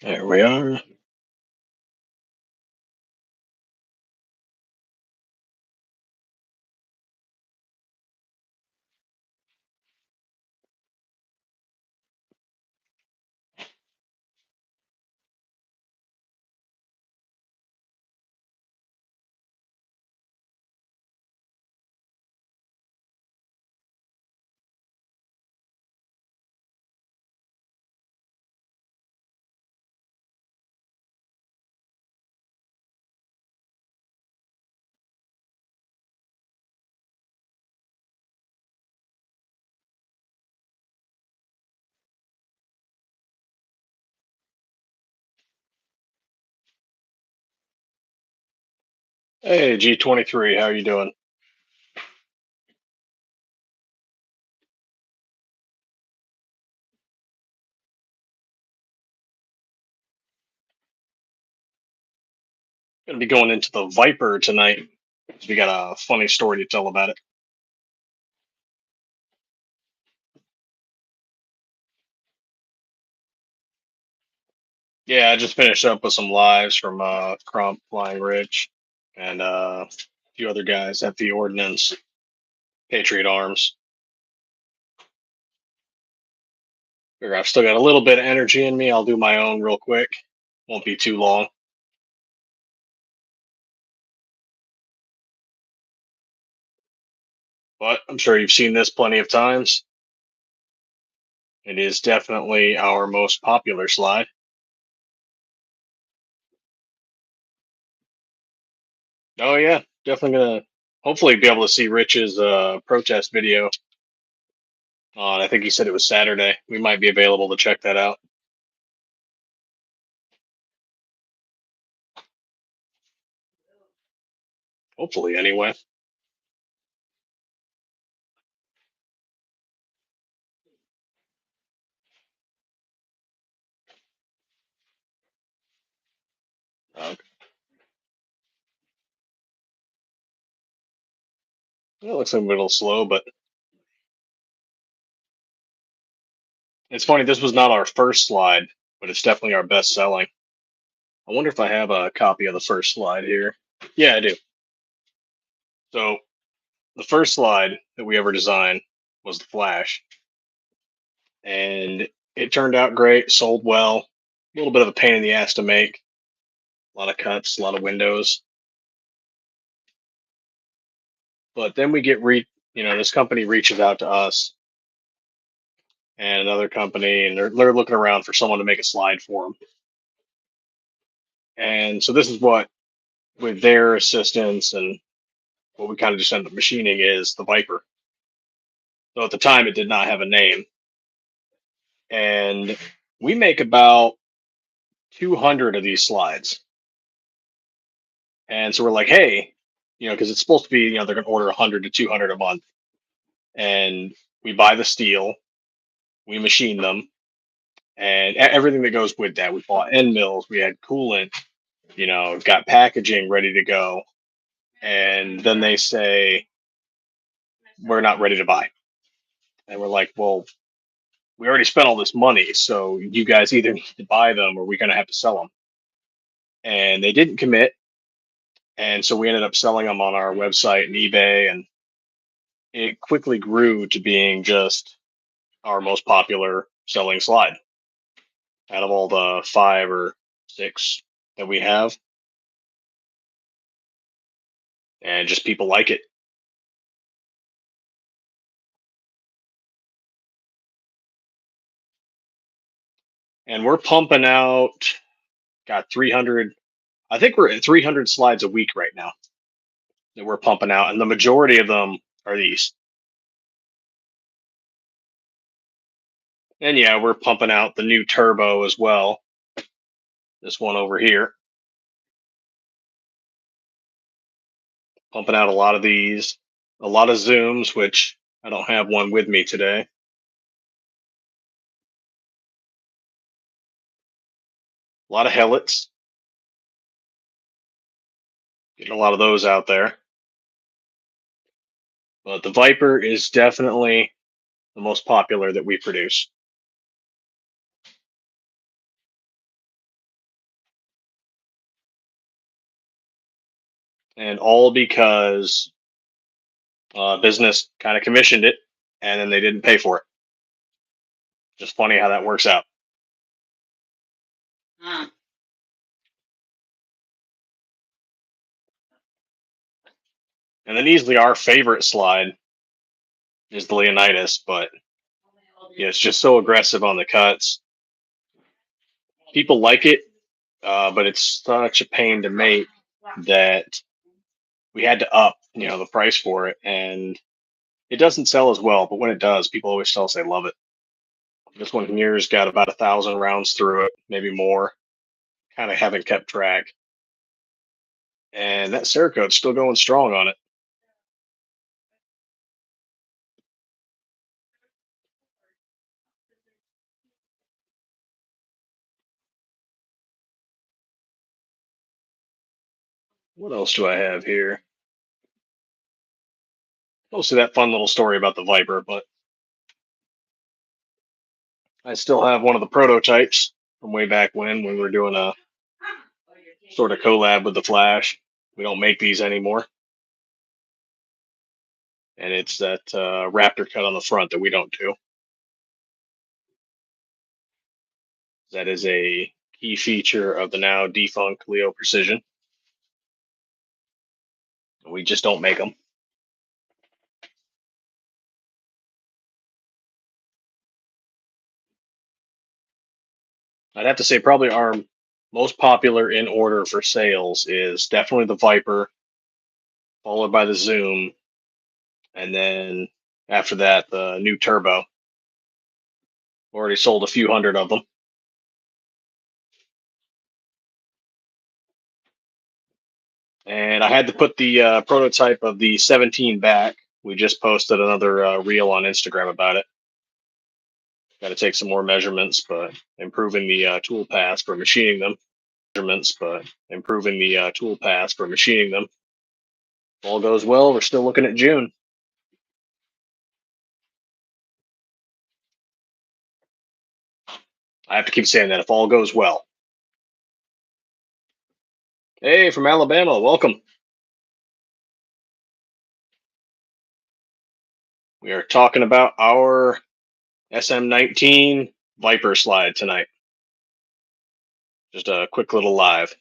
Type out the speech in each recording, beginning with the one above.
There we are. Hey, G23, how you doing? Gonna be going into the Viper tonight. We got a funny story to tell about it. Yeah, I just finished up with some lives from Crump, Flying Rich, and a few other guys at the Ordnance, Patriot Arms. Figure I've still got a little bit of energy in me. I'll do my own real quick. Won't be too long. But I'm sure you've seen this plenty of times. It is definitely our most popular slide. Oh yeah, definitely gonna hopefully be able to see Rich's protest video on. I think he said it was Saturday. We might be available to check that out. Hopefully, anyway. Okay. It looks like a little slow, but it's funny. This was not our first slide, but it's definitely our best selling. I wonder if I have a copy of the first slide here. Yeah, I do. So the first slide that we ever designed was the Flash, and it turned out great. Sold well. A little bit of a pain in the ass to make. A lot of cuts, a lot of windows. But then we get this company reaches out to us and another company, and they're looking around for someone to make a slide for them. And so this is what, with their assistance and what we kind of just ended up machining is the Viper. So at the time, it did not have a name, and we make about 200 of these slides. And so we're like, hey, because it's supposed to be, they're going to order 100 to 200 a month, and we buy the steel, we machine them, and everything that goes with that. We bought end mills, we had coolant, got packaging ready to go, and then they say we're not ready to buy, and we're like, well, we already spent all this money, so you guys either need to buy them or we're going to have to sell them. And they didn't commit, and so we ended up selling them on our website and eBay, and it quickly grew to being just our most popular selling slide out of all the 5 or 6 that we have, and just people like it. And we're pumping out, got 300. I think we're at 300 slides a week right now that we're pumping out, and the majority of them are these. And yeah, we're pumping out the new turbo as well. This one over here, pumping out a lot of these, a lot of zooms, which I don't have one with me today. A lot of hellets, getting a lot of those out there. But the Viper is definitely the most popular that we produce. and all because business kind of commissioned it, and then they didn't pay for it. Just funny how that works out. And then easily our favorite slide is the Leonidas, but yeah, it's just so aggressive on the cuts. People like it, but it's such a pain to make that we had to up, the price for it, and it doesn't sell as well. But when it does, people always tell us they love it. This one here's got about 1,000 rounds through it, maybe more. Kind of haven't kept track, and that Cerakote's still going strong on it. What else do I have here? Mostly that fun little story about the Viper, but I still have one of the prototypes from way back when we were doing a sort of collab with the Flash. We don't make these anymore, and it's that Raptor cut on the front that we don't do. That is a key feature of the now defunct Leo Precision. We just don't make them. I'd have to say probably our most popular in order for sales is definitely the Viper, followed by the Zoom, and then after that the new Turbo. Already sold a few hundred of them. And I had to put the prototype of the 17 back. We just posted another reel on Instagram about it. Got to take some more measurements, but improving the tool pass for machining them. If all goes well, we're still looking at June. I have to keep saying that. If all goes well. Hey, from Alabama, welcome. We are talking about our SM19 Viper slide tonight. Just a quick little live.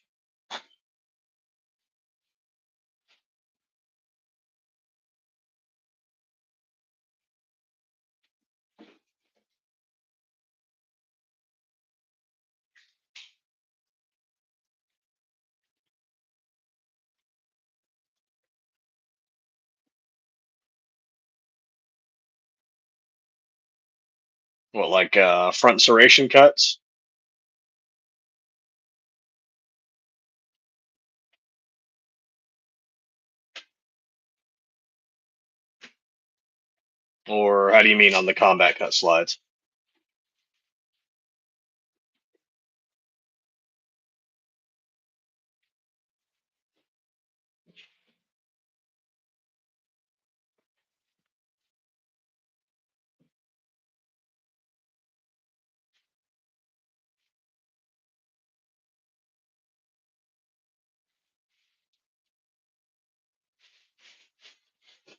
What, like front serration cuts? Or how do you mean on the combat cut slides?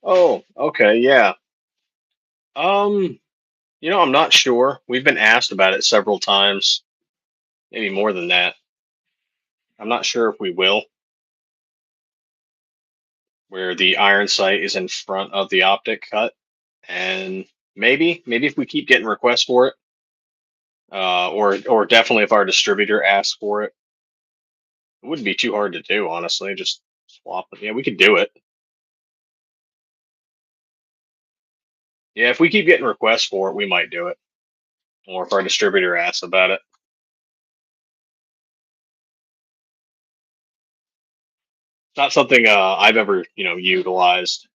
Oh, okay, yeah. Um, I'm not sure. We've been asked about it several times, maybe more than that. I'm not sure if we will, where the iron sight is in front of the optic cut. And maybe if we keep getting requests for it, or definitely if our distributor asks for it, it wouldn't be too hard to do, honestly. Just swap it. Yeah, we could do it. Yeah, if we keep getting requests for it, we might do it. Or if our distributor asks about it. Not something I've ever, utilized.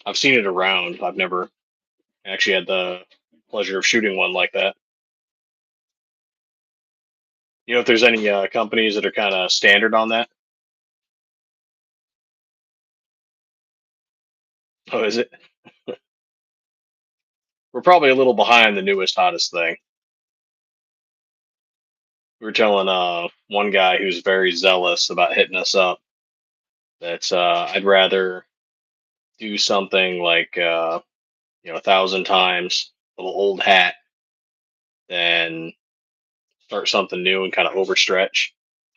I've seen it around. I've never actually had the pleasure of shooting one like that. If there's any companies that are kind of standard on that? Oh, is it? We're probably a little behind the newest, hottest thing. We were telling one guy who's very zealous about hitting us up. That's I'd rather do something like 1,000 times a little old hat than start something new and kind of overstretch.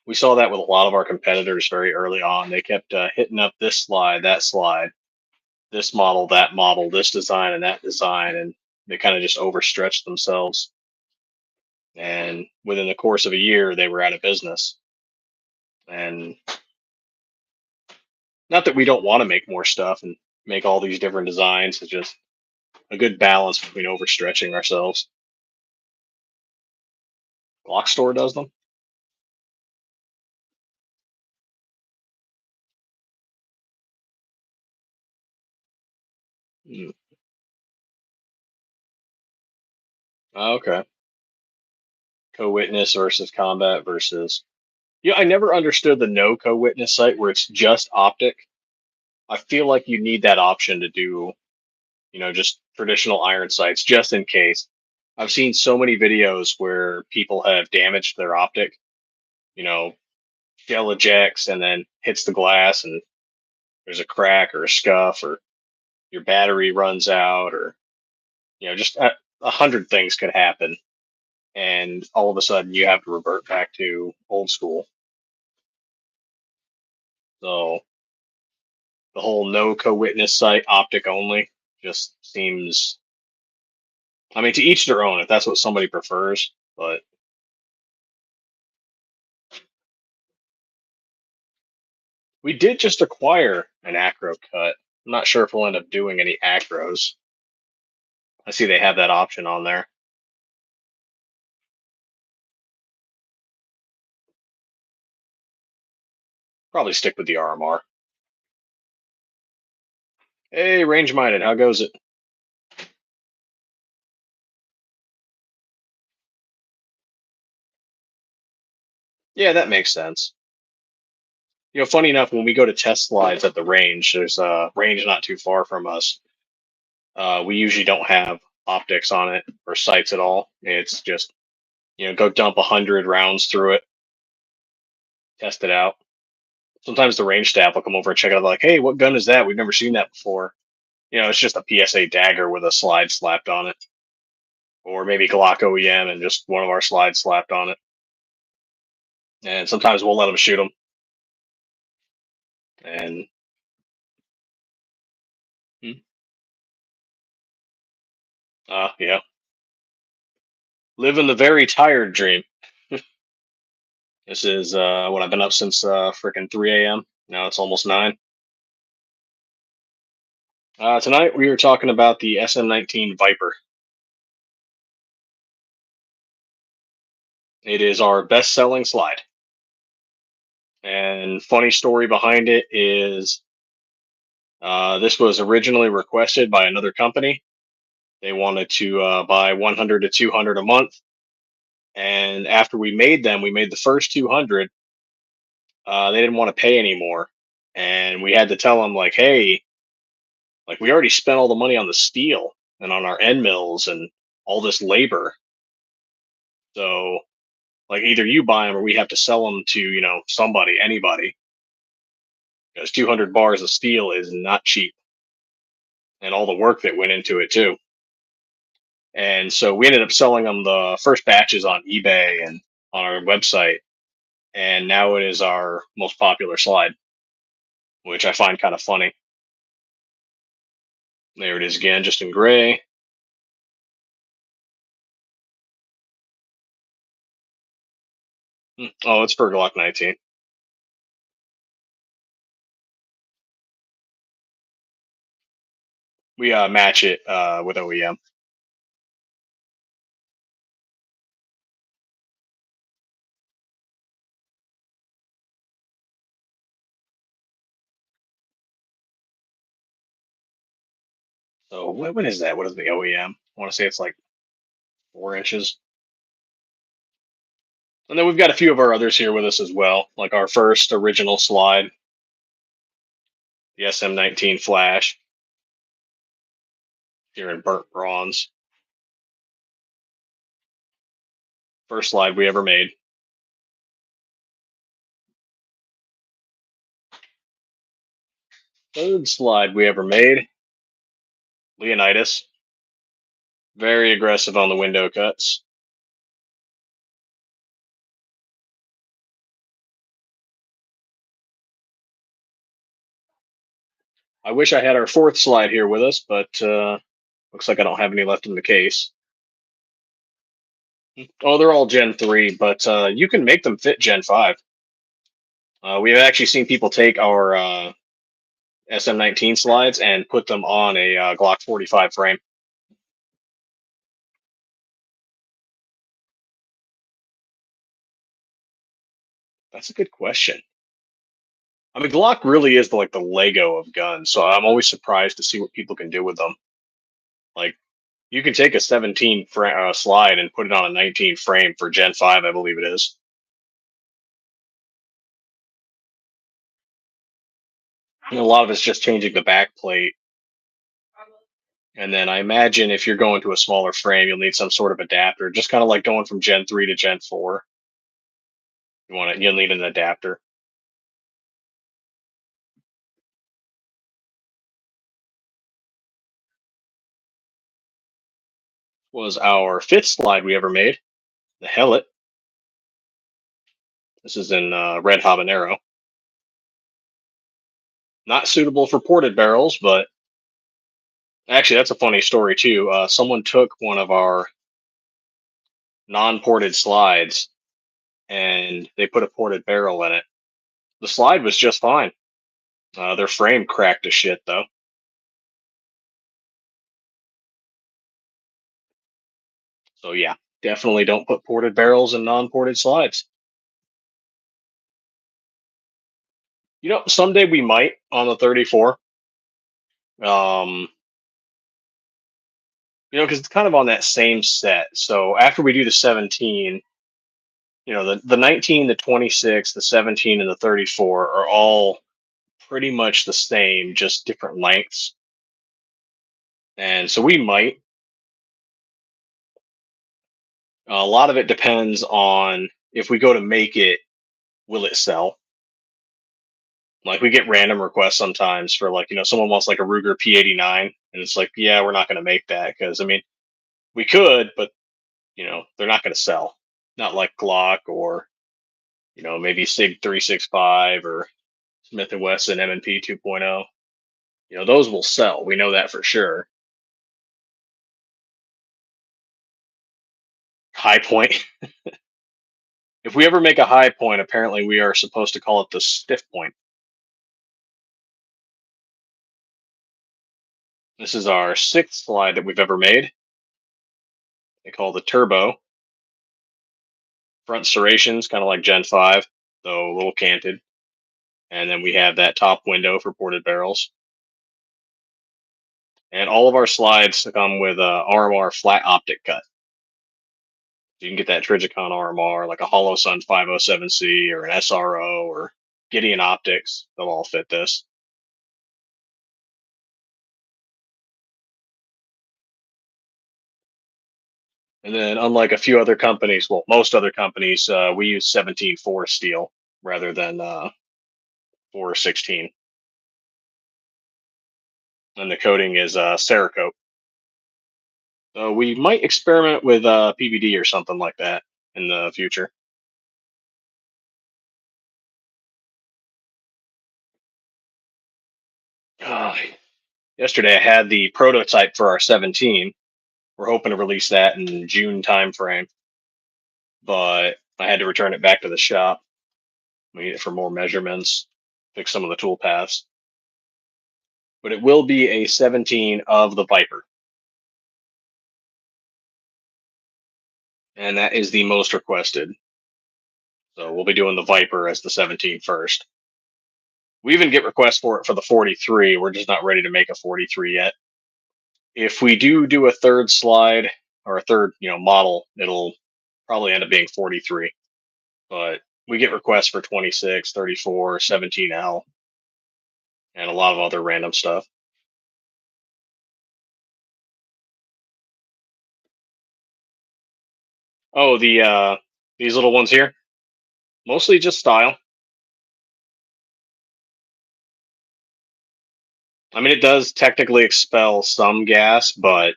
We saw that with a lot of our competitors very early on. They kept hitting up this slide, that slide, this model, that model, this design, and that design, and they kind of just overstretched themselves. And within the course of a year, they were out of business. And not that we don't want to make more stuff and make all these different designs, it's just a good balance between overstretching ourselves. Glock store does them. Mm. Okay. Co-witness versus combat versus. Yeah, I never understood the no co-witness site where it's just optic. I feel like you need that option to do, just traditional iron sights just in case. I've seen so many videos where people have damaged their optic, you know, shell ejects and then hits the glass and there's a crack or a scuff or your battery runs out or, just a hundred things could happen. And all of a sudden you have to revert back to old school. So the whole no co-witness site optic only just seems, I mean, to each their own if that's what somebody prefers, but we did just acquire an acro cut. I'm not sure if we'll end up doing any acros. I see they have that option on there. Probably stick with the RMR. Hey, range minded, how goes it? Yeah, that makes sense. Funny enough, when we go to test slides at the range, there's a range not too far from us. We usually don't have optics on it or sights at all. It's just, go dump 100 rounds through it, test it out. Sometimes the range staff will come over and check it out, like, hey, what gun is that? We've never seen that before. It's just a PSA dagger with a slide slapped on it, or maybe Glock OEM and just one of our slides slapped on it. And sometimes we'll let them shoot them. And yeah, living the very tired dream. This is what I've been up since freaking 3 a.m. Now it's almost 9. Tonight we were talking about the SM19 Viper. It is our best-selling slide. And funny story behind it is this was originally requested by another company. They wanted to buy 100 to 200 a month. And after we made them, we made the first 200. They didn't want to pay anymore. And we had to tell them, like, hey, like we already spent all the money on the steel and on our end mills and all this labor. So, like, either you buy them or we have to sell them to, somebody, anybody. Because 200 bars of steel is not cheap. And all the work that went into it, too. And so we ended up selling them the first batches on eBay and on our website. And now it is our most popular slide, which I find kind of funny. There it is again, just in gray. Oh, it's for Glock 19. We match it with OEM. So what is that? What is the OEM? I want to say it's like 4 inches. And then we've got a few of our others here with us as well, like our first original slide, the SM19 Flash, here in burnt bronze. First slide we ever made. Third slide we ever made, Leonidas. Very aggressive on the window cuts. I wish I had our fourth slide here with us, but looks like I don't have any left in the case. Oh, they're all Gen 3, but you can make them fit Gen 5. We've actually seen people take our SM19 slides and put them on a Glock 45 frame. That's a good question. I mean, Glock really is like the Lego of guns, so I'm always surprised to see what people can do with them. Like, you can take a 17 slide and put it on a 19 frame for Gen 5, I believe it is. And a lot of it's just changing the back plate. And then I imagine if you're going to a smaller frame, you'll need some sort of adapter, just kind of like going from Gen 3 to Gen 4. You'll need an adapter. Was our fifth slide we ever made, the Hellet. This is in red habanero. Not suitable for ported barrels, but actually that's a funny story too. Someone took one of our non-ported slides and they put a ported barrel in it. The slide was just fine. Their frame cracked to shit though. So yeah, definitely don't put ported barrels in non-ported slides. Someday we might on the 34. Um, because it's kind of on that same set. So after we do the 17, the 19, the 26, the 17, and the 34 are all pretty much the same, just different lengths. And so we might. A lot of it depends on if we go to make it, will it sell? Like we get random requests sometimes for someone wants like a Ruger P89, and it's like, yeah, we're not going to make that because I mean we could, but they're not going to sell. Not like Glock or maybe Sig 365 or Smith and Wesson M&P 2.0. Those will sell. We know that for sure. High point. If we ever make a high point, apparently we are supposed to call it the stiff point. This is our sixth slide that we've ever made. They call the turbo. Front serrations, kind of like Gen 5, though a little canted. And then we have that top window for ported barrels. And all of our slides come with a RMR flat optic cut. You can get that Trigicon RMR, like a Hollow Sun 507C or an SRO or Gideon Optics. They'll all fit this. And then, unlike a few other companies, well, most other companies, we use 17-4 steel rather than 416. And the coating is Cerakote. So we might experiment with PVD or something like that in the future. Uh, Yesterday, I had the prototype for our 17. We're hoping to release that in June timeframe, but I had to return it back to the shop. We need it for more measurements, fix some of the tool paths. But it will be a 17 of the Viper. And that is the most requested. So we'll be doing the Viper as the 17 first. We even get requests for it for the 43. We're just not ready to make a 43 yet. If we do a third slide or a third, model, it'll probably end up being 43. But we get requests for 26, 34, 17L, and a lot of other random stuff. Oh, these little ones here, mostly just style. I mean, it does technically expel some gas, but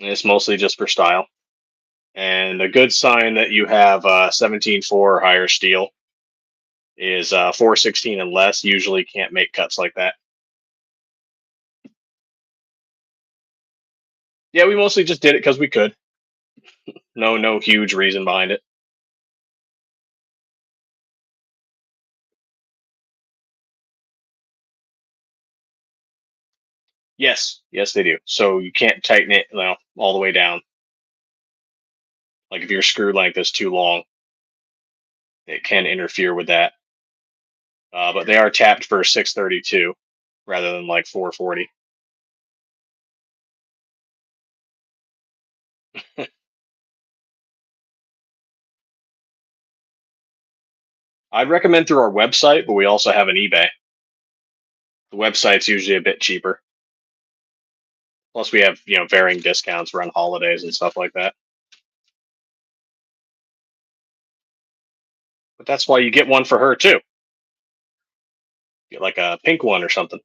it's mostly just for style. And a good sign that you have 17.4 or higher steel is 416 and less usually can't make cuts like that. Yeah, we mostly just did it because we could. No huge reason behind it. Yes, they do. So you can't tighten it, all the way down. Like if your screw length is too long, it can interfere with that. But they are tapped for 632 rather than like 440. I'd recommend through our website, but we also have an eBay. The website's usually a bit cheaper. Plus, we have varying discounts around holidays and stuff like that. But that's why you get one for her too. Get like a pink one or something,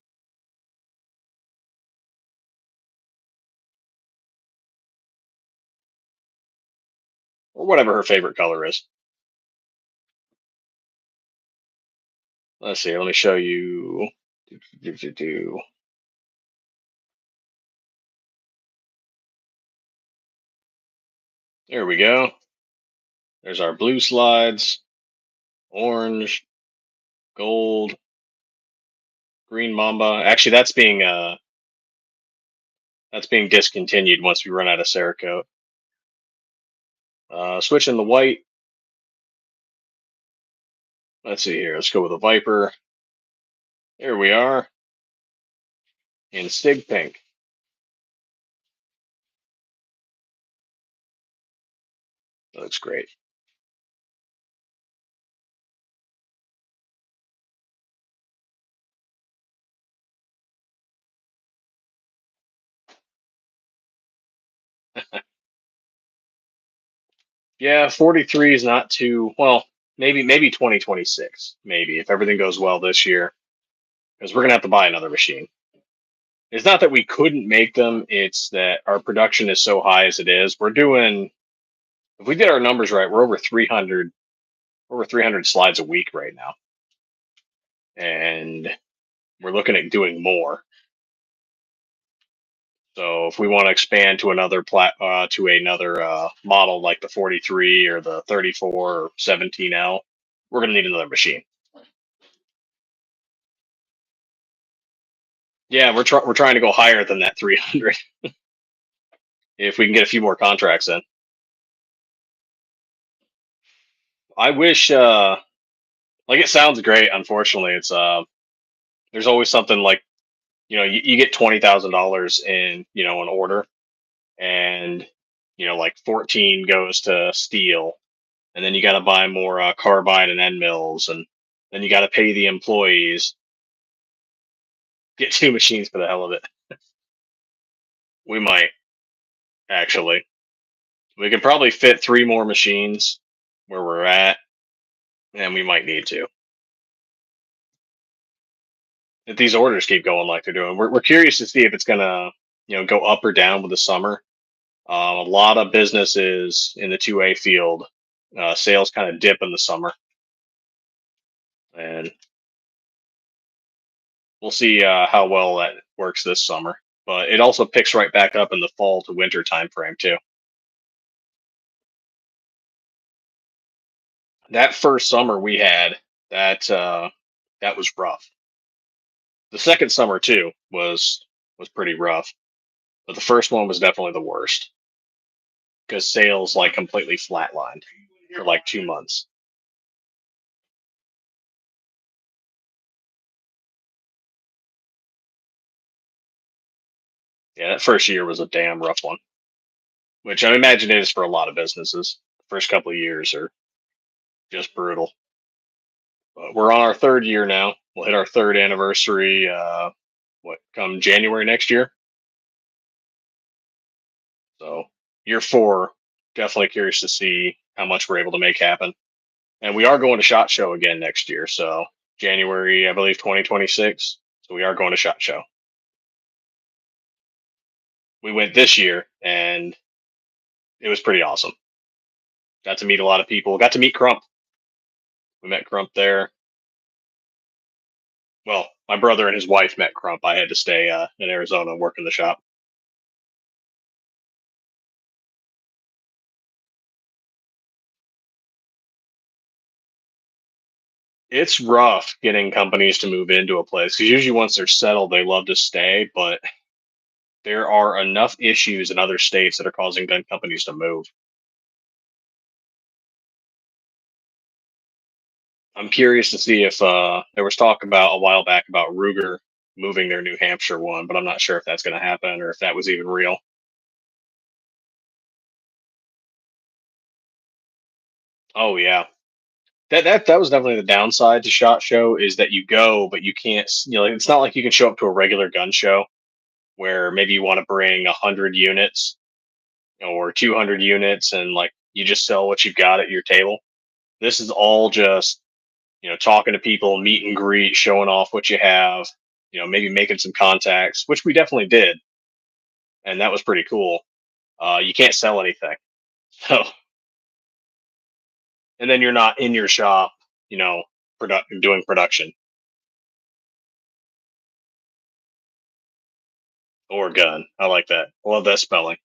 or whatever her favorite color is. Let's see. Let me show you. There we go. There's our blue slides, orange, gold, green mamba. Actually, that's being discontinued once we run out of Cerakote. Switching the white. Let's see here. Let's go with a Viper. There we are. In Stig Pink. That looks great. Yeah, 43 is not too well. Maybe 2026. Maybe if everything goes well this year, because we're gonna have to buy another machine. It's not that we couldn't make them; it's that our production is so high as it is. We're doing, if we did our numbers right, we're over 300 slides a week right now, and we're looking at doing more. So if we want to expand to another model like the 43 or the 34 or 17L, we're going to need another machine. Yeah, we're trying to go higher than that 300 if we can get a few more contracts in. I wish, like, it sounds great. Unfortunately, it's there's always something like, you get $20,000 in an order, and like 14 goes to steel, and then you got to buy more carbide and end mills, and then you got to pay the employees. Get two machines for the hell of it. We might, actually. We could probably fit three more machines where we're at, and we might need to. If these orders keep going like they're doing, we're curious to see if it's gonna go up or down with the summer. A lot of businesses in the 2A field, sales kind of dip in the summer, and we'll see how well that works this summer. But it also picks right back up in the fall to winter time frame too. That first summer we had, that was rough. The second summer too was pretty rough, but the first one was definitely the worst because sales like completely flatlined for like 2 months. Yeah, that first year was a damn rough one, which I imagine it is for a lot of businesses. The first couple of years are just brutal. But we're on our third year now. We'll hit our third anniversary. What, come January next year? So year four, definitely curious to see how much we're able to make happen. And we are going to SHOT Show again next year, so January, I believe, 2026. So we are going to SHOT Show. We went this year, and it was pretty awesome. Got to meet a lot of people. Got to meet Crump. We met Crump there. Well, my brother and his wife met Crump. I had to stay in Arizona and work in the shop. It's rough getting companies to move into a place because usually once they're settled, they love to stay. But there are enough issues in other states that are causing gun companies to move. I'm curious to see if there was talk about a while back about Ruger moving their New Hampshire one, but I'm not sure if that's going to happen or if that was even real. Oh yeah, that was definitely the downside to Shot Show is that you go, but you can't. It's not like you can show up to a regular gun show where maybe you want to bring 100 units or 200 units, and like you just sell what you've got at your table. This is all just talking to people, meet and greet, showing off what you have. Maybe making some contacts, which we definitely did, and that was pretty cool. You can't sell anything, so and then you're not in your shop, doing production or gun. I like that. I love that spelling.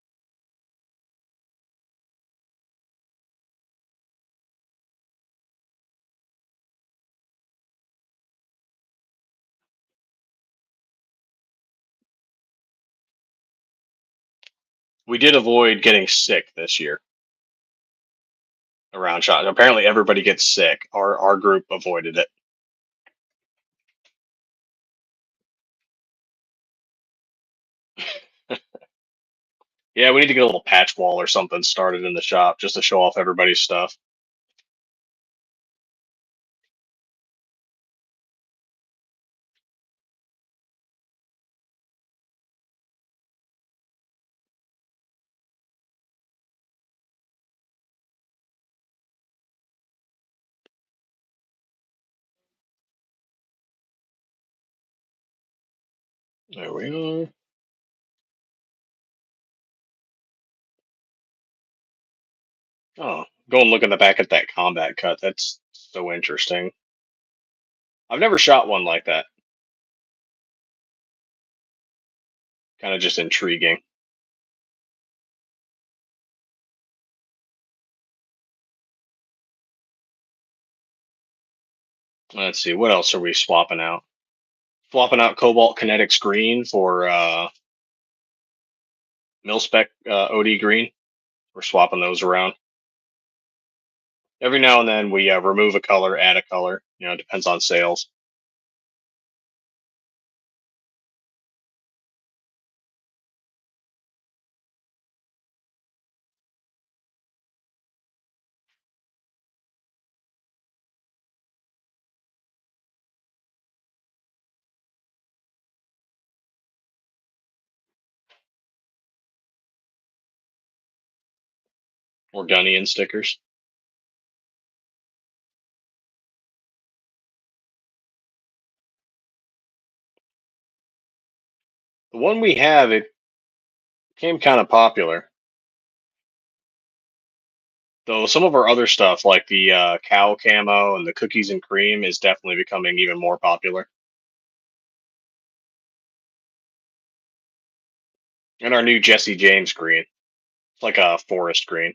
We did avoid getting sick this year around shot. Apparently, everybody gets sick. Our group avoided it. Yeah, we need to get a little patch wall or something started in the shop just to show off everybody's stuff. There we are. Oh, go and look in the back at that combat cut. That's so interesting. I've never shot one like that. Kind of just intriguing. Let's see, what else are we swapping out? Swapping out Cobalt Kinetics Green for Mil Spec OD Green. We're swapping those around. Every now and then we remove a color, add a color. It depends on sales. Or Gunnian stickers. The one we have, it became kind of popular. Though some of our other stuff, like the cow camo and the cookies and cream, is definitely becoming even more popular. And our new Jesse James green. It's like a forest green.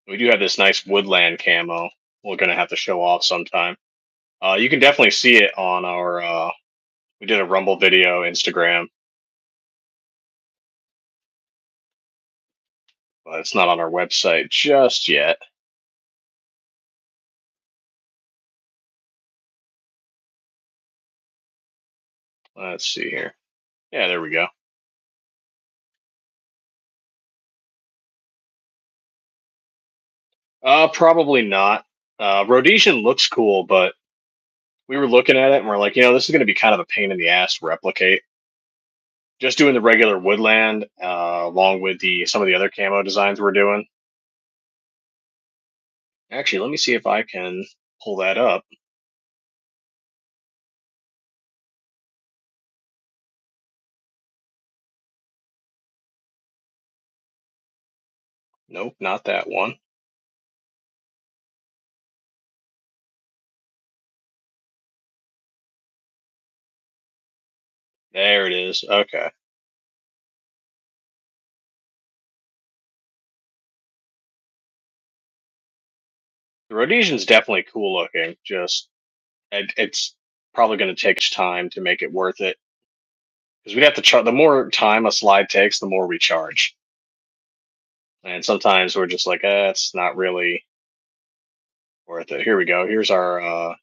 We do have this nice woodland camo. We're going to have to show off sometime. You can definitely see it on our. We did a Rumble video, Instagram, but it's not on our website just yet. Let's see here. Yeah, there we go. Probably not. Rhodesian looks cool, but we were looking at it and we're like, this is going to be kind of a pain in the ass to replicate. Just doing the regular woodland, along with the some of the other camo designs we're doing. Actually, let me see if I can pull that up. Nope, not that one. There it is. Okay. The Rhodesian's definitely cool looking. Just it's probably going to take time to make it worth it because we'd have to charge. The more time a slide takes, the more we charge. And sometimes we're just like, it's not really worth it. Here we go. Here's our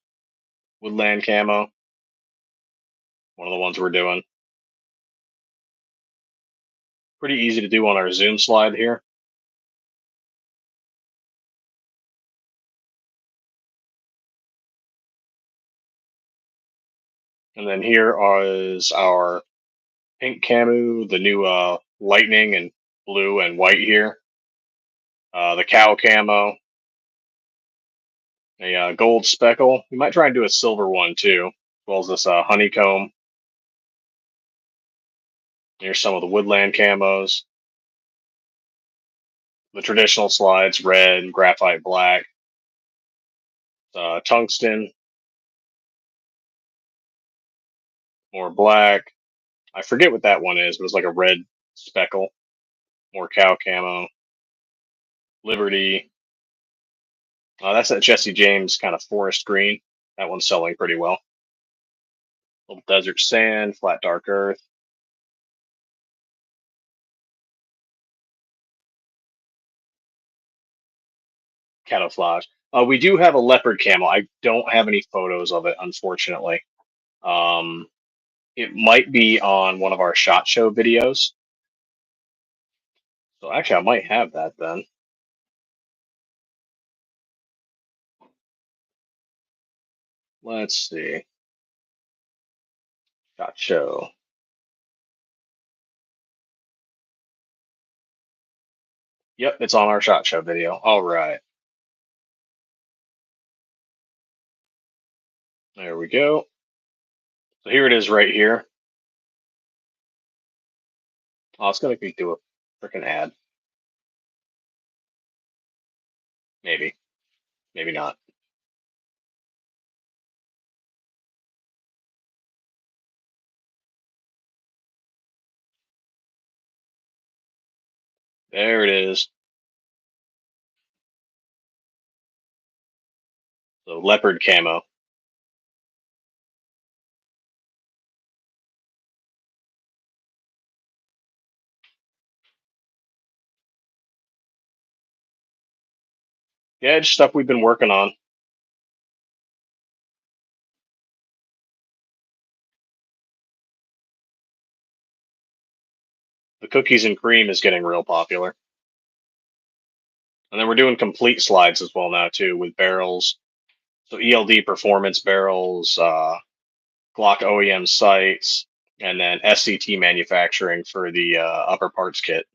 woodland camo. One of the ones we're doing. Pretty easy to do on our zoom slide here. And then here is our pink camo, the new lightning and blue and white here. The cow camo, a gold speckle. We might try and do a silver one too, as well as this honeycomb. Here's some of the woodland camos. The traditional slides, red, graphite black, tungsten, more black. I forget what that one is, but it's like a red speckle. More cow camo. Liberty. That's that Jesse James kind of forest green. That one's selling pretty well. Little desert sand, flat dark earth. Camouflage. We do have a leopard camo. I don't have any photos of it, unfortunately. Um, it might be on one of our SHOT Show videos. So actually, I might have that then. Let's see. SHOT Show. Yep, it's on our SHOT Show video. All right. There we go. So here it is right here. Oh, it's going to do a freaking ad. Maybe. Maybe not. There it is. So leopard camo. Yeah, it's stuff we've been working on. The cookies and cream is getting real popular. And then we're doing complete slides as well now too with barrels. So ELD performance barrels, Glock OEM sights, and then SCT manufacturing for the upper parts kit.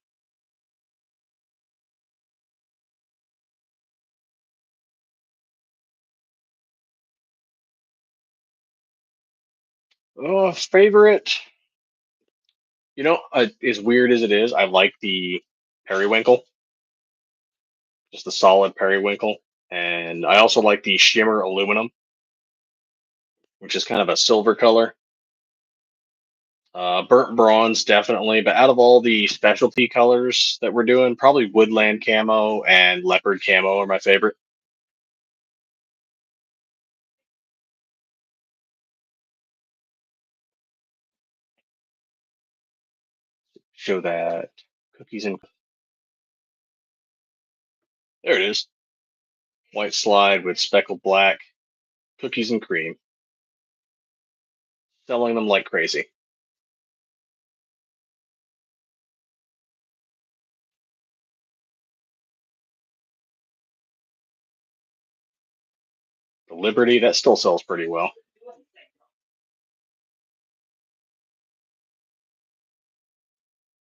Oh, favorite. As weird as it is, I like the periwinkle, just the solid periwinkle, and I also like the shimmer aluminum, which is kind of a silver color. Burnt bronze, definitely. But out of all the specialty colors that we're doing, probably woodland camo and leopard camo are my favorite. Show that cookies and there it is. White slide with speckled black, cookies and cream. Selling them like crazy. The Liberty, that still sells pretty well.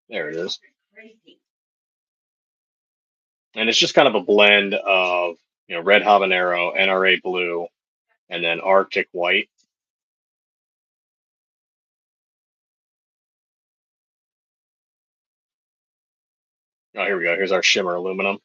There it is. And it's just kind of a blend of, red habanero, NRA blue, and then Arctic white. Oh, here we go. Here's our shimmer aluminum.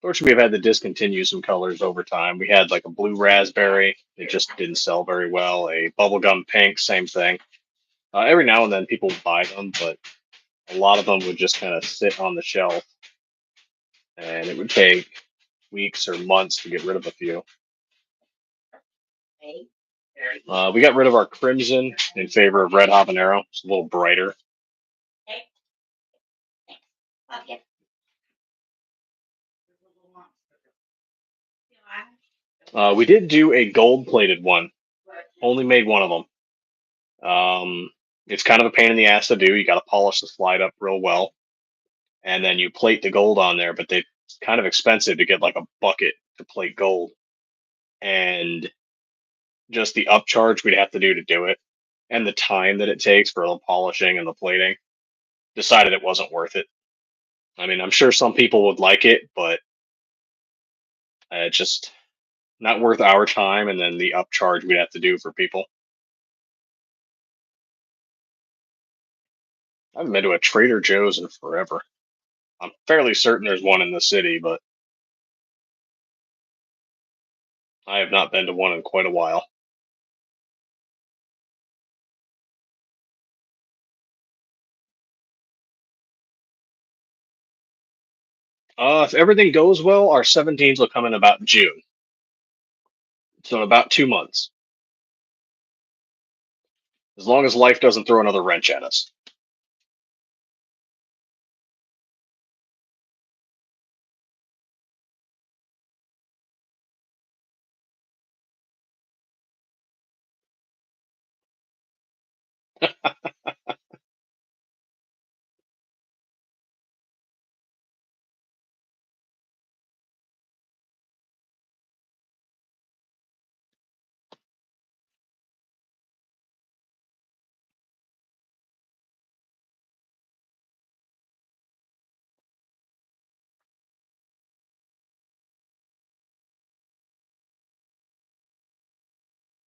Fortunately, we've had to discontinue some colors over time. We had like a blue raspberry. It just didn't sell very well. A bubblegum pink, same thing. Every now and then people buy them, but a lot of them would just kind of sit on the shelf, and it would take weeks or months to get rid of a few. We got rid of our crimson in favor of red habanero. It's a little brighter. We did do a gold-plated one. Only made one of them. It's kind of a pain in the ass to do. You got to polish the slide up real well, and then you plate the gold on there. But it's kind of expensive to get like a bucket to plate gold, and just the upcharge we'd have to do it, and the time that it takes for the polishing and the plating. Decided it wasn't worth it. I mean, I'm sure some people would like it, but it's just not worth our time and then the upcharge we'd have to do for people. I haven't been to a Trader Joe's in forever. I'm fairly certain there's one in the city, but I have not been to one in quite a while. If everything goes well, our 17s will come in about June. So in about 2 months. As long as life doesn't throw another wrench at us.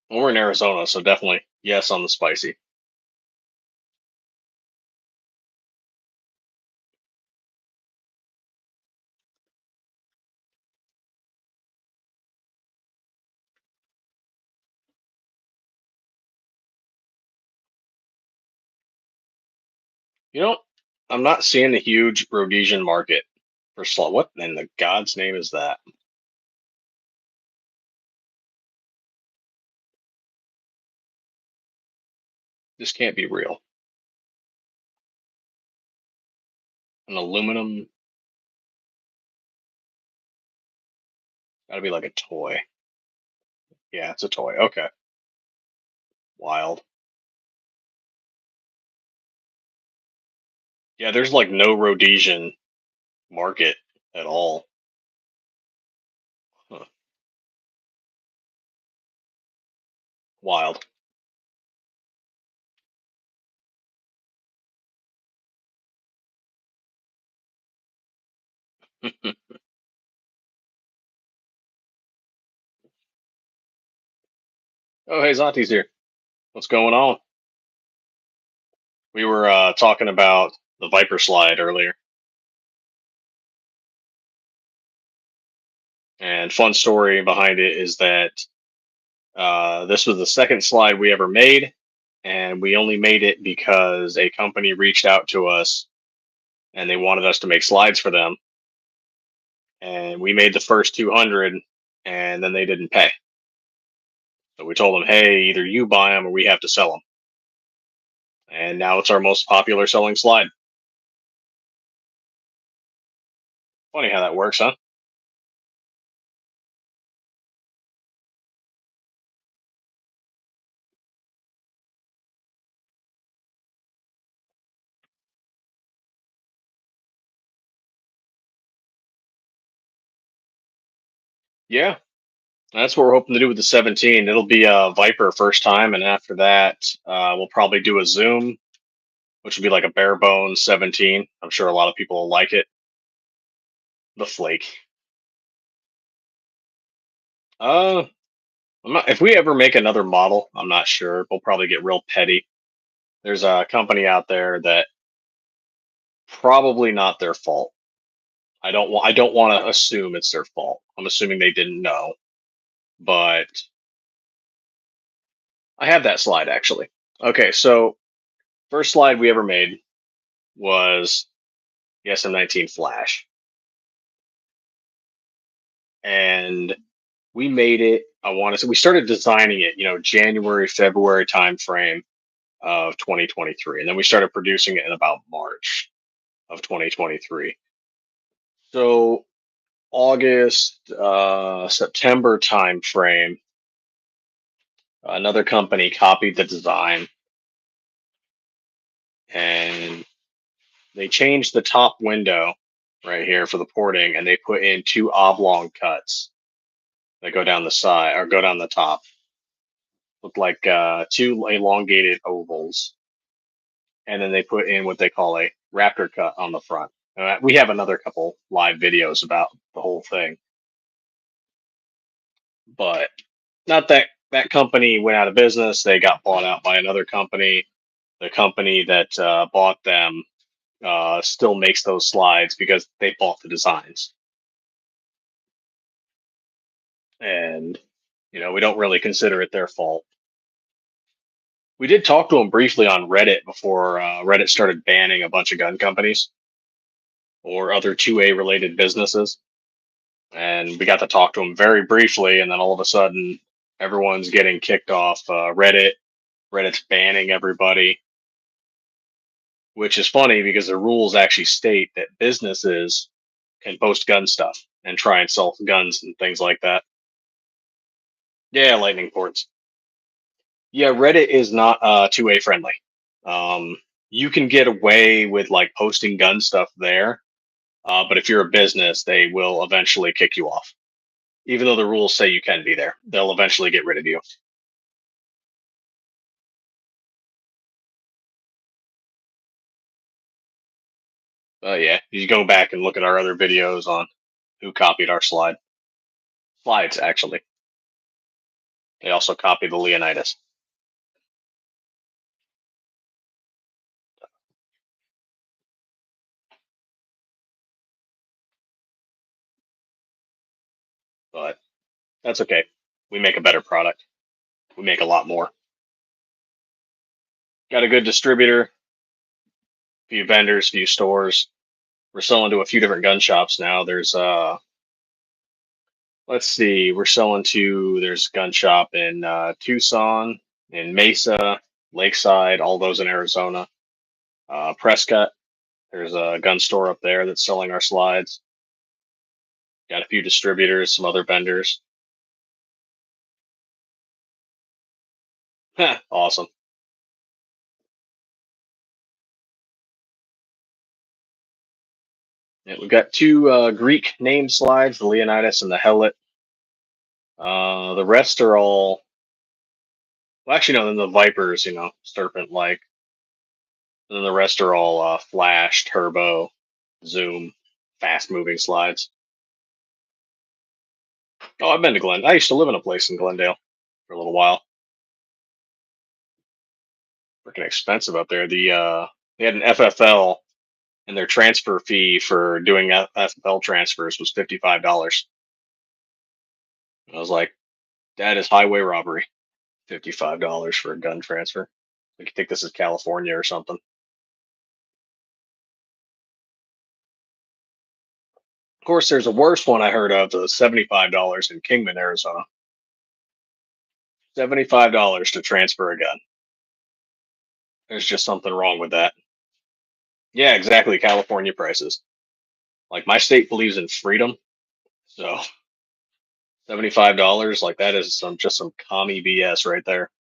Well, we're in Arizona, so definitely yes on the spicy. You know, I'm not seeing a huge Rhodesian market for slot. What in the God's name is that? This can't be real. An aluminum. Gotta be like a toy. Yeah, it's a toy. Okay. Wild. Yeah, there's like no Rhodesian market at all. Huh. Wild. Oh, hey, Zonti's here. What's going on? We were talking about the Viper slide earlier. And fun story behind it is that this was the second slide we ever made. And we only made it because a company reached out to us and they wanted us to make slides for them. And we made the first 200 and then they didn't pay. So we told them, hey, either you buy them or we have to sell them. And now it's our most popular selling slide. Funny how that works, huh? Yeah, that's what we're hoping to do with the 17. It'll be a Viper first time, and after that, we'll probably do a Zoom, which would be like a bare bones 17. I'm sure a lot of people will like it. The Flake. Uh, if we ever make another model, I'm not sure. We'll probably get real petty. There's a company out there that probably not their fault. I don't want to assume it's their fault. I'm assuming they didn't know, but I have that slide actually. Okay, so first slide we ever made was the SM19 Flash, and we made it. I want to say we started designing it, January February timeframe of 2023, and then we started producing it in about March of 2023. So August, September timeframe, another company copied the design and they changed the top window right here for the porting, and they put in two oblong cuts that go down the side or go down the top. Look like two elongated ovals, and then they put in what they call a raptor cut on the front. We have another couple live videos about the whole thing, but not that that company went out of business. They got bought out by another company. The company that bought them still makes those slides because they bought the designs. And we don't really consider it their fault. We did talk to them briefly on Reddit before Reddit started banning a bunch of gun companies or other 2A related businesses, and we got to talk to them very briefly, and then all of a sudden everyone's getting kicked off Reddit. Reddit's banning everybody, which is funny because the rules actually state that businesses can post gun stuff and try and sell guns and things like that. Yeah, lightning ports. Yeah, Reddit is not 2A friendly. You can get away with like posting gun stuff there, but if you're a business, they will eventually kick you off. Even though the rules say you can be there, they'll eventually get rid of you. Yeah, you go back and look at our other videos on who copied our slides. Actually, they also copied the Leonidas, but that's okay. We make a better product. We make a lot more. Got a good distributor, few vendors, few stores. We're selling to a few different gun shops now. There's let's see, we're selling to there's a gun shop in Tucson, in Mesa, Lakeside, all those in Arizona. Prescott, there's a gun store up there that's selling our slides. Got a few distributors, some other vendors. Awesome. Yeah, we've got two Greek name slides, the Leonidas and the Helet. The rest are all, well, actually, no, then the Vipers, serpent like. And then the rest are all flash, turbo, zoom, fast moving slides. Oh, I've been to Glen. I used to live in a place in Glendale for a little while. Freaking expensive up there. They had an FFL, and their transfer fee for doing FFL transfers was $55. I was like, that is highway robbery. $55 for a gun transfer. Like, you think this is California or something? Of course, there's a worse one I heard of. The $75 in Kingman, Arizona. $75 to transfer a gun. There's just something wrong with that. Yeah, exactly. California prices. Like, my state believes in freedom, so $75, like, that is some commie BS right there.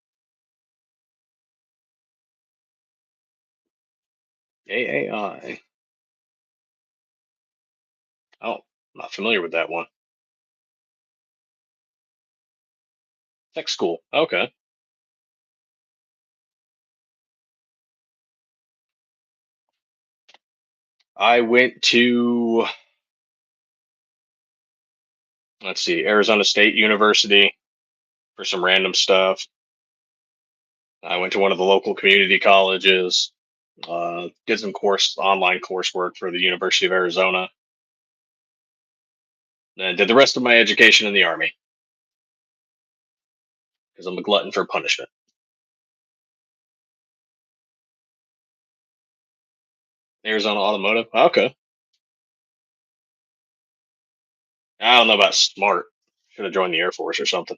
AAI. Oh, not familiar with that one. Tech school. Okay. I went to, let's see, Arizona State University for some random stuff. I went to one of the local community colleges. Did some online coursework for the University of Arizona, and did the rest of my education in the Army because I'm a glutton for punishment. Arizona Automotive. Okay. I don't know about smart. Should have joined the Air Force or something.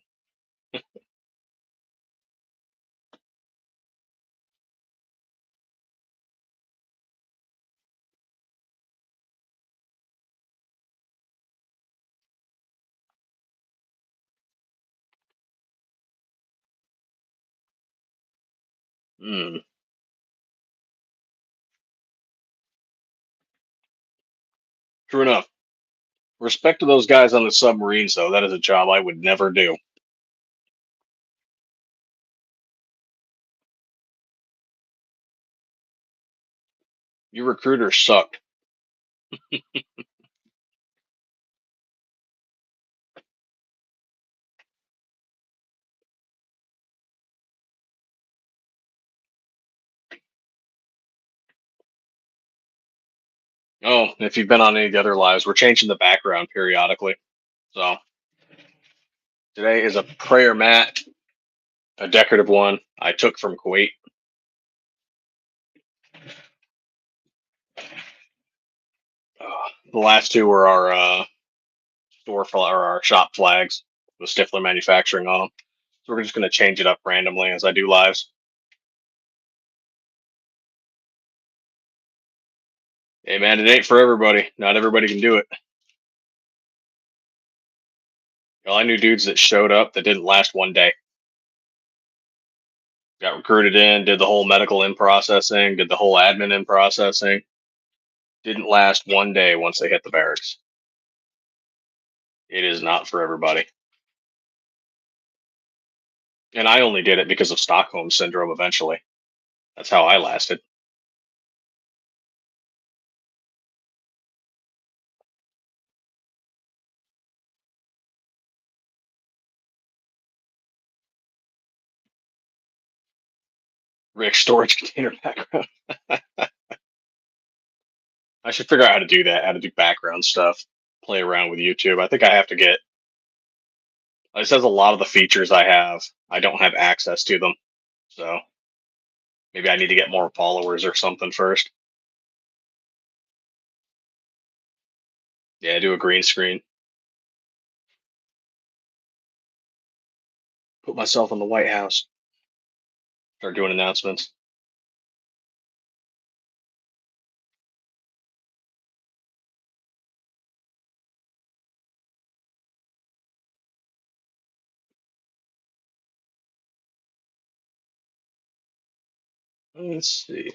Hmm. True enough. Respect to those guys on the submarines, though. That is a job I would never do. Your recruiters sucked. Oh, if you've been on any of the other lives, we're changing the background periodically. So today is a prayer mat, a decorative one I took from Kuwait. The last two were our or our shop flags with Stiffler Manufacturing on them. So we're just going to change it up randomly as I do lives. Hey man, it ain't for everybody. Not everybody can do it. Well, I knew dudes that showed up that didn't last one day. Got recruited in, did the whole medical in processing, did the whole admin in processing. Didn't last one day once they hit the barracks. It is not for everybody. And I only did it because of Stockholm syndrome eventually. That's how I lasted. Rick storage container background. I should figure out how to do that, how to do background stuff, play around with YouTube. I think I have to get, it says a lot of the features I have, I don't have access to them. So maybe I need to get more followers or something first. Yeah, do a green screen. Put myself in the White House. Start doing announcements. Let's see.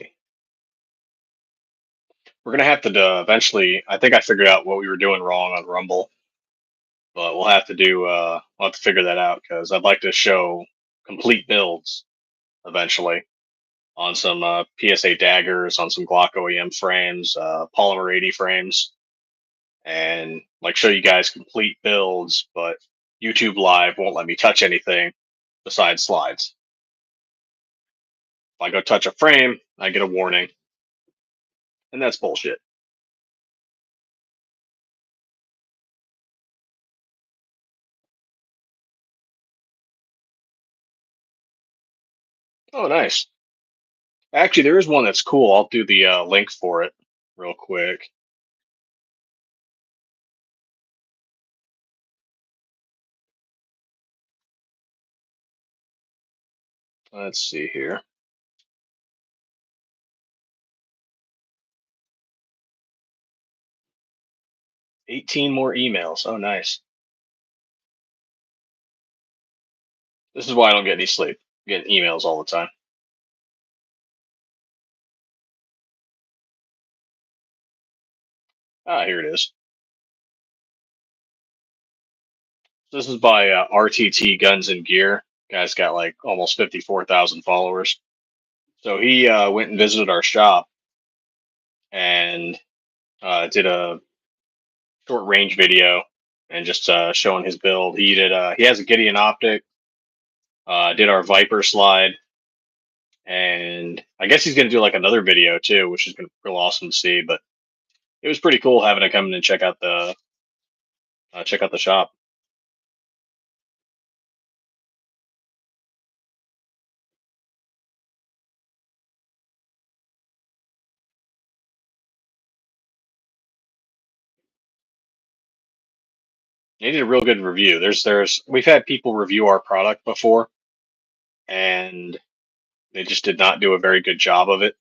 We're gonna have to eventually. I think I figured out what we were doing wrong on Rumble, but we'll have to do. We'll have to figure that out because I'd like to show complete builds eventually on some PSA daggers, on some Glock OEM frames, Polymer 80 frames, and like show you guys complete builds. But YouTube Live won't let me touch anything besides slides. If I go touch a frame, I get a warning, and that's bullshit. Oh, nice. Actually, there is one that's cool. I'll do the link for it real quick. Let's see here. 18 more emails. Oh, nice. This is why I don't get any sleep. Getting emails all the time. Ah, here it is. This is by RTT Guns and Gear. Guy's got like almost 54,000 followers. So he went and visited our shop and did a short range video and just showing his build. He has a Gideon optic, did our Viper slide, and I guess he's going to do like another video too, which is going to be real awesome to see. But it was pretty cool having to come in and check out the shop. They did a real good review. There's we've had people review our product before, and they just did not do a very good job of it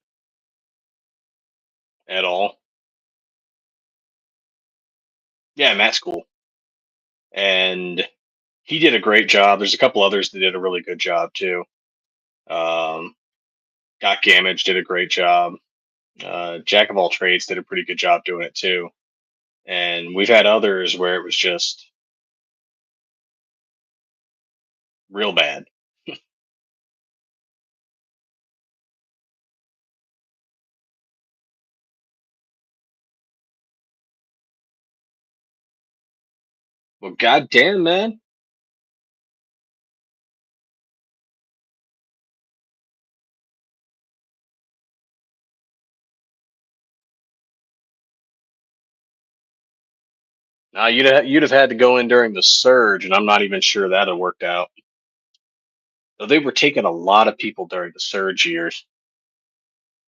at all. Yeah, Matt's cool, and he did a great job. There's a couple others that did a really good job too. Um, Got Gamage did a great job. Jack of all trades did a pretty good job doing it too. And we've had others where it was just real bad. Well, goddamn, man. Now you'd have had to go in during the surge, and I'm not even sure that had worked out. So they were taking a lot of people during the surge years.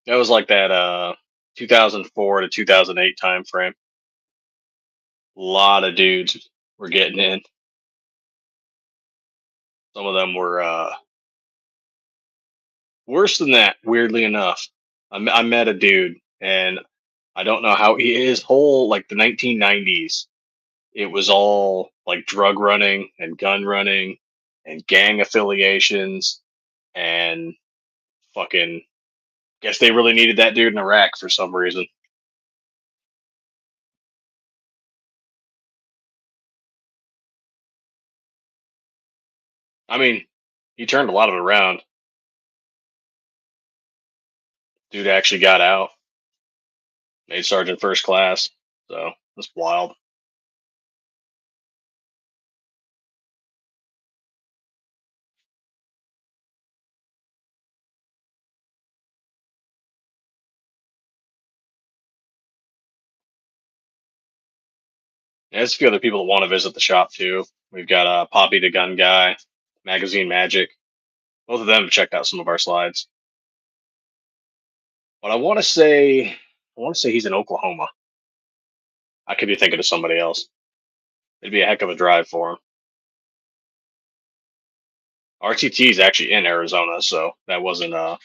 That was like that 2004 to 2008 time frame. A lot of dudes were getting in. Some of them were worse than that. Weirdly enough, I met a dude, and I don't know how his whole like the 1990s. It was all like drug running and gun running and gang affiliations and fucking. Guess they really needed that dude in Iraq for some reason. I mean, he turned a lot of it around. Dude actually got out, made sergeant first class. So that's wild. And there's a few other people that want to visit the shop too. We've got Poppy the Gun Guy, Magazine Magic. Both of them have checked out some of our slides. But I want to say he's in Oklahoma. I could be thinking of somebody else. It'd be a heck of a drive for him. RTT is actually in Arizona, so that wasn't a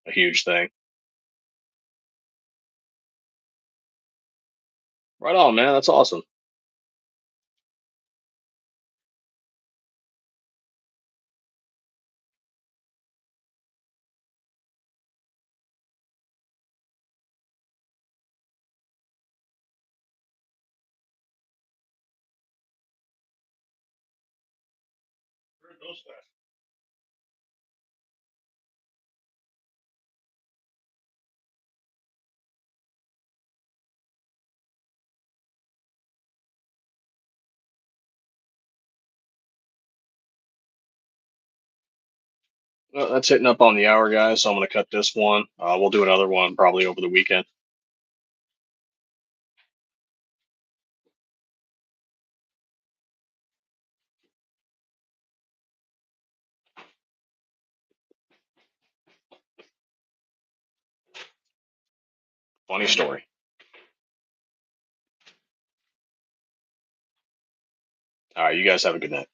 huge thing. Right on, man. That's awesome. Well, that's hitting up on the hour, guys. So I'm going to cut this one. We'll do another one probably over the weekend. Funny story. All right, you guys have a good night.